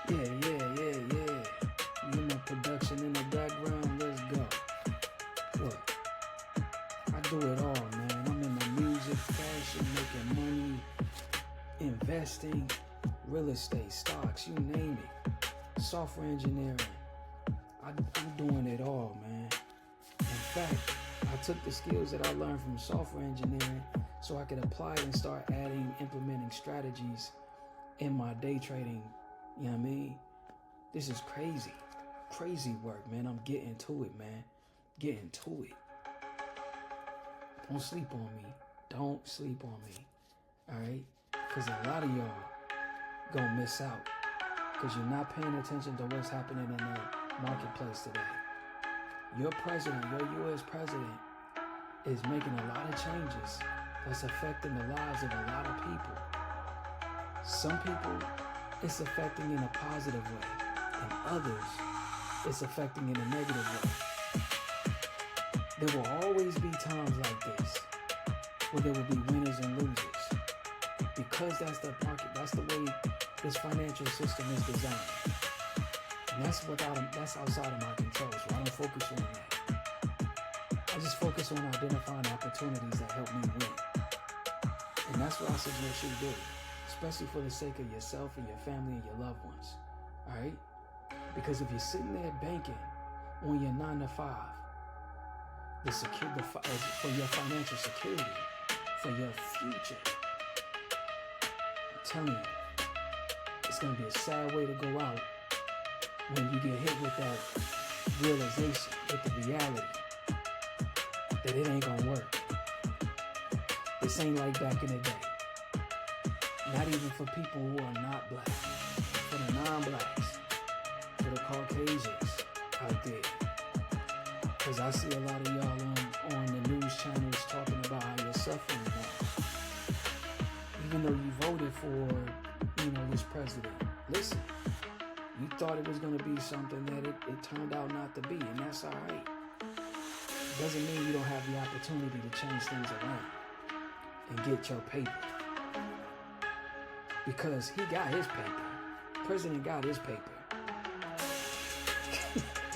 Yeah. You know, production in the background. Let's go. Look, I do it all, man. I'm in the music, fashion, making money, investing, real estate, stocks, you name it. Software engineering. I'm doing it all, man. In fact, I took the skills that I learned from software engineering so I could apply it and start implementing strategies in my day trading. You know what I mean? This is crazy. Crazy work, man. I'm getting to it, man. Getting to it. Don't sleep on me. Don't sleep on me. Alright? Because a lot of y'all gonna miss out. Because you're not paying attention to what's happening in the marketplace today. Your president, your U.S. president, is making a lot of changes that's affecting the lives of a lot of people. Some people, it's affecting in a positive way, and others, it's affecting in a negative way. There will always be times like this where there will be winners and losers, because that's the market, that's the way this financial system is designed. And that's outside of my control, so I don't focus on that. I just focus on identifying opportunities that help me win. And that's what I suggest you do, especially for the sake of yourself and your family and your loved ones. All right? Because if you're sitting there banking on your 9 to 5, for your financial security, for your future, I'm telling you, it's going to be a sad way to go out when you get hit with that realization, with the reality that it ain't gonna work. This ain't like back in the day. Not even for people who are not black, for the non-blacks, for the Caucasians out there. Because I see a lot of y'all on the news channels talking about how you're suffering now. Even though you voted for, this president. Listen. You thought it was going to be something that it turned out not to be, and that's all right. Doesn't mean you don't have the opportunity to change things around and get your paper. Because he got his paper. The president got his paper.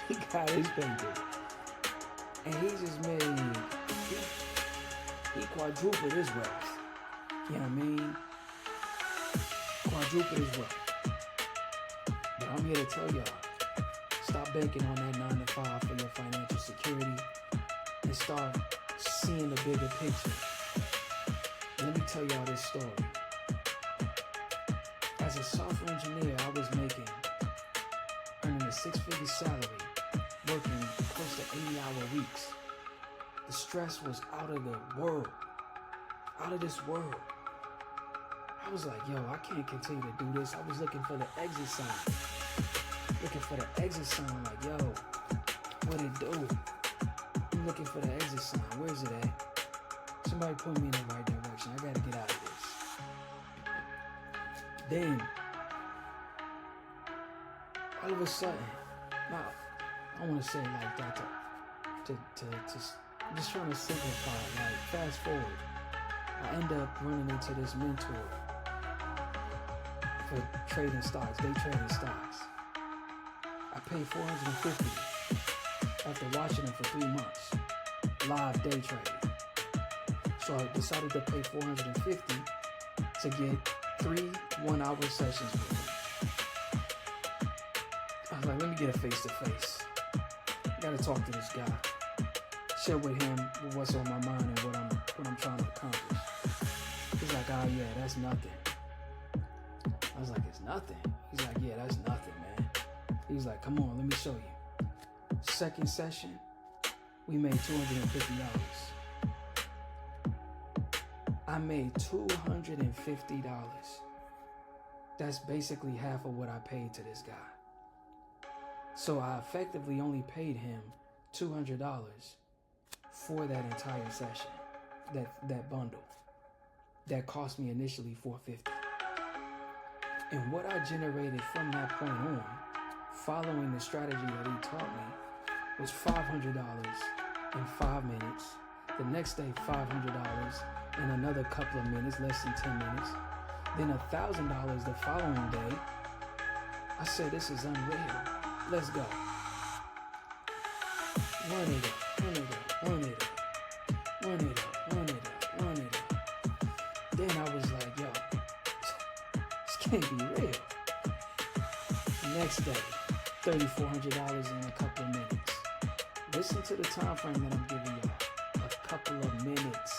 He got his paper. And he just made, he quadrupled his wealth. You know what I mean? Quadrupled his wealth. I'm here to tell y'all, stop banking on that 9 to 5 for your financial security and start seeing the bigger picture. Let me tell y'all this story. As a software engineer, I was earning a 6-figure salary, working close to 80-hour weeks. The stress was out of the world, out of this world. I was like, yo, I can't continue to do this. I was looking for the exit sign. Like, yo, what it do? I'm looking for the exit sign. Where's it at? Somebody point me in the right direction. I gotta get out of this. Then, all of a sudden, now, I don't want to say it like that I'm just trying to simplify it. Like, fast forward, I end up running into this mentor for trading stocks, day trading stocks. I paid $450 after watching them for 3 months, live day trading. So I decided to pay $450 to get 3 one-hour sessions with him. I was like, let me get a face-to-face. I gotta talk to this guy. Share with him what's on my mind and what I'm trying to accomplish. He's like, oh yeah, that's nothing. I was like, it's nothing? He's like, yeah, that's nothing, man. He's like, come on, let me show you. Second session, we made $250. I made $250. That's basically half of what I paid to this guy. So I effectively only paid him $200 for that entire session, that bundle. That cost me initially $450. And what I generated from that point on, following the strategy that he taught me, was $500 in 5 minutes. The next day, $500 in another couple of minutes, less than 10 minutes. Then $1,000 the following day, I said, this is unreal. Let's go. Run it up, run it up, run it up, run it up, run it up, run it up. Then I was like, yo, this can't be real. Next day, $3,400 in a couple of minutes. Listen to the time frame that I'm giving y'all. A couple of minutes.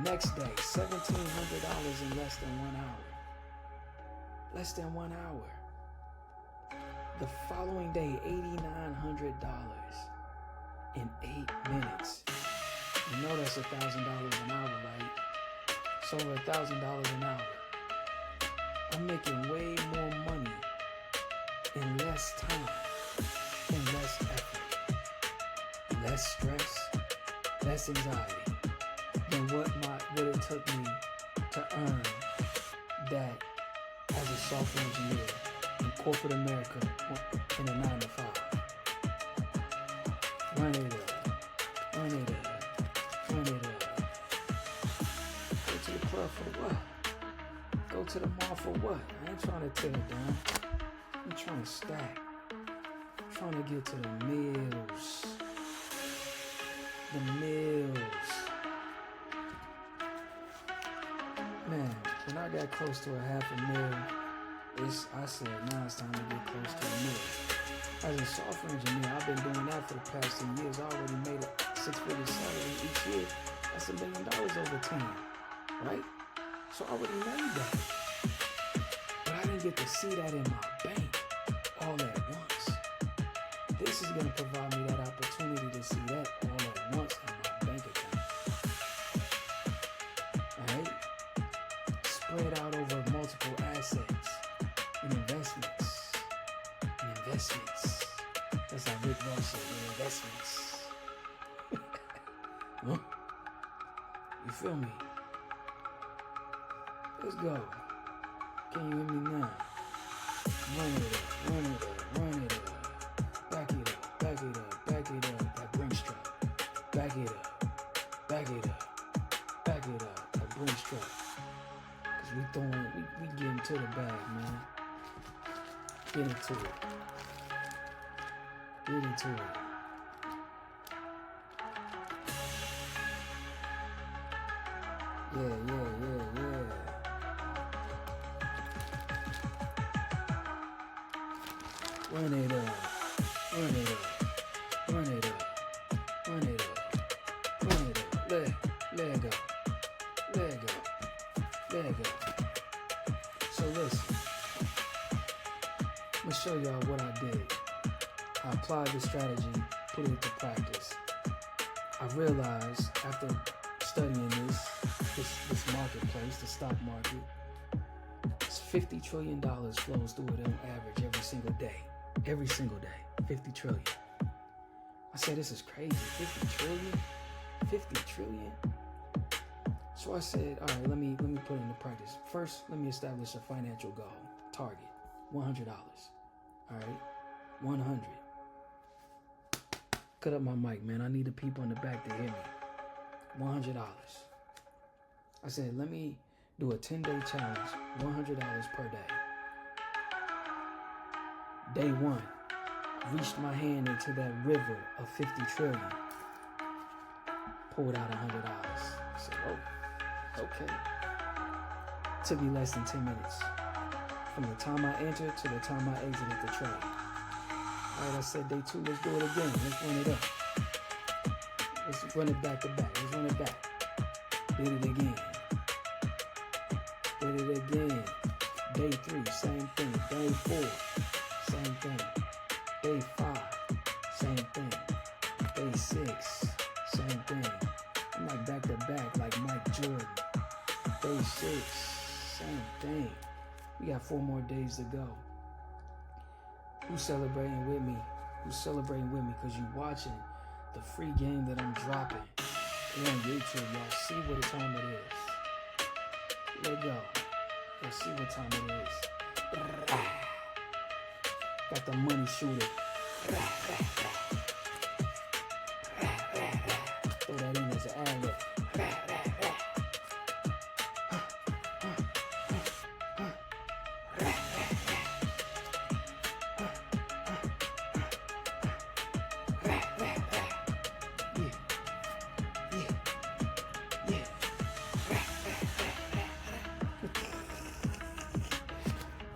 Next day, $1,700 in less than 1 hour. Less than 1 hour. The following day, $8,900 in 8 minutes. You know that's $1,000 an hour, right? It's over $1,000 an hour. I'm making way more money in less time, in less effort, less stress, less anxiety than what it took me to earn that as a software engineer in corporate America in a 9 to 5. Run it up, run it up, run it up. Go to the club for what? Go to the mall for what? I ain't trying to tear it down. I'm trying to stack. I'm trying to get to the meals. The meals. Man, when I got close to $500,000, I said, now it's time to get close to $1 million. As a software engineer, I've been doing that for the past 10 years. I already made a 6-figure salary each year. That's $1 million over 10, right? So I already made that. But I didn't get to see that in my bank all at once. This is going to provide me that opportunity to see that all at once in my bank account. Alright? Spread out over multiple assets and investments. And investments. That's how Rick Ross said, investments. Huh? You feel me? Let's go. Can you hear me now? Run it up, run it up, run it up. Back it up, back it up, back it up. That Brinks truck. Back it up, back it up, back it up. That Brinks truck. Cause we getting to the bag, man. Get into it. Get into it. Yeah. Run it up, run it up, run it up, run it up, run it up. Let it go, let it go, let it go. So listen, I'm gonna show y'all what I did. I applied the strategy, put it into practice. I realized after studying this marketplace, the stock market, it's $50 trillion flows through it on average every single day. Every single day, 50 trillion. I said, this is crazy, 50 trillion? 50 trillion? So I said, all right, let me put it into practice. First, let me establish a financial goal, target, $100. All right, 100. Cut up my mic, man. I need the people in the back to hear me. $100. I said, let me do a 10-day challenge, $100 per day. Day 1, reached my hand into that river of 50 trillion. Pulled out $100. I said, oh, okay. Took me less than 10 minutes. From the time I entered to the time I exited the trade. All right, I said day 2, let's do it again. Let's run it up. Let's run it back to back. Let's run it back. Did it again. Did it again. Day 3, same thing. Day 4. Same thing. Day 5, same thing. Day 6, same thing. I'm like back to back like Mike Jordan. Day 6, same thing. We got 4 more days to go. Who's celebrating with me? Who's celebrating with me? Because you're watching the free game that I'm dropping here on YouTube. Y'all see what time it is. Let go. Let's see what time it is. Got the money shooter. Throw that in as an ad-lib.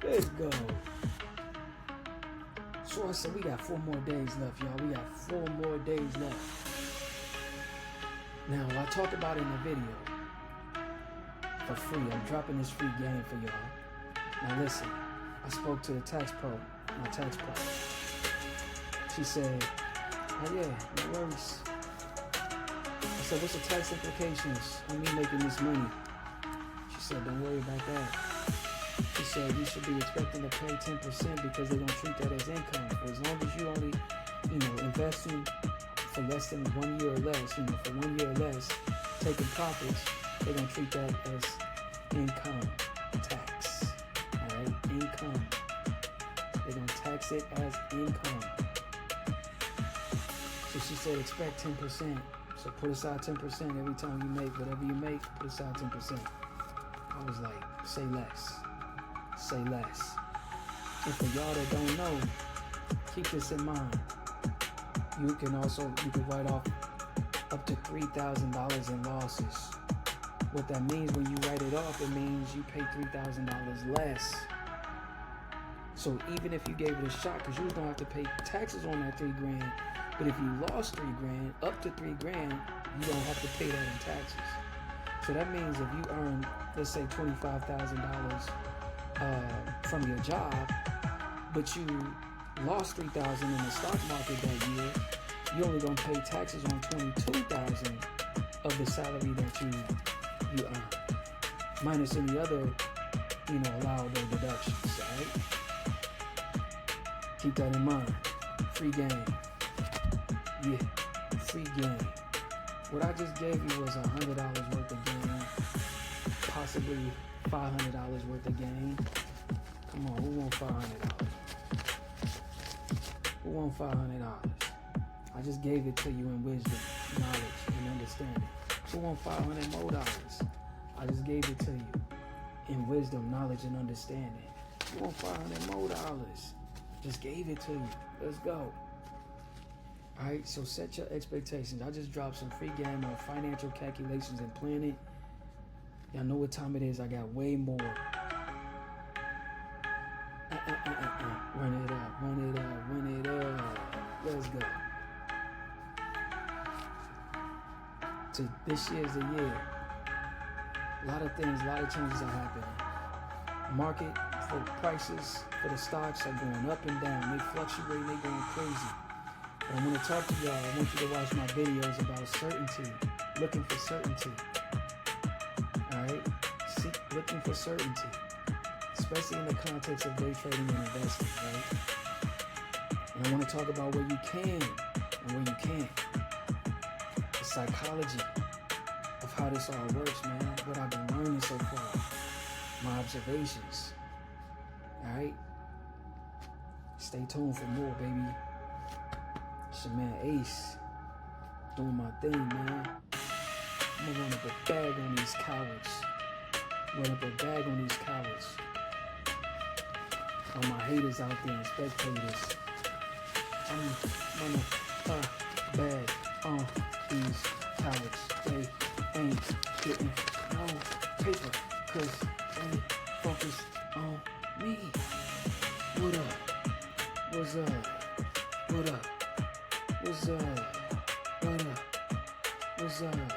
Let's go. So I said, we got 4 more days left, y'all. We got 4 more days left. Now, I talk about it in the video for free. I'm dropping this free game for y'all. Now, listen. I spoke to the tax pro, my tax pro. She said, oh yeah, no worries. I said, what's the tax implications on me making this money? She said, don't worry about that. She said, you should be expecting to pay 10% because they don't treat that as income. For as long as you only, investing for less than 1 year or less, for 1 year or less, taking profits, they don't treat that as income tax. All right, income. They don't tax it as income. So she said, expect 10%. So put aside 10% every time you make whatever you make. Put aside 10%. I was like, say less. Say less. And for y'all that don't know, keep this in mind. You can write off up to $3,000 in losses. What that means when you write it off, it means you pay $3,000 less. So even if you gave it a shot, because you was gonna have to pay taxes on that $3,000, but if you lost $3,000, up to $3,000, you don't have to pay that in taxes. So that means if you earn, let's say $25,000 from your job, but you lost $3,000 in the stock market that year, you're only gonna pay taxes on $22,000 of the salary that you earn, minus any other, allowable deductions. Right? Keep that in mind. Free game. Yeah, free game. What I just gave you was $100 worth of game, possibly $500 worth of game. Come on, who want $500? Who want $500? I just gave it to you in wisdom, knowledge, and understanding. Who want $500 more dollars? I just gave it to you in wisdom, knowledge, and understanding. Who want $500 more dollars? Just gave it to you. Let's go. All right, so set your expectations. I just dropped some free game on financial calculations and planning. Y'all know what time it is. I got way more. Run it up, run it up, run it up. Let's go. So this year's the year. A lot of things, a lot of changes are happening. Market for prices for the stocks are going up and down. They fluctuate, they going crazy. But I want to talk to y'all. I want you to watch my videos about certainty, looking for certainty. All right, looking for certainty, especially in the context of day trading and investing. Right, and I want to talk about where you can and where you can't. The psychology of how this all works, man. What I've been learning so far, my observations. All right, stay tuned for more, baby. It's your man Ace, doing my thing, man. I'm gonna run up a bag on these cowards. Run up a bag on these cowards. All my haters out there and spectators. I'm gonna bag on these cowards. They ain't getting no paper, cause they focus on me. What up? What's up? What up? What's up? What up? What's up?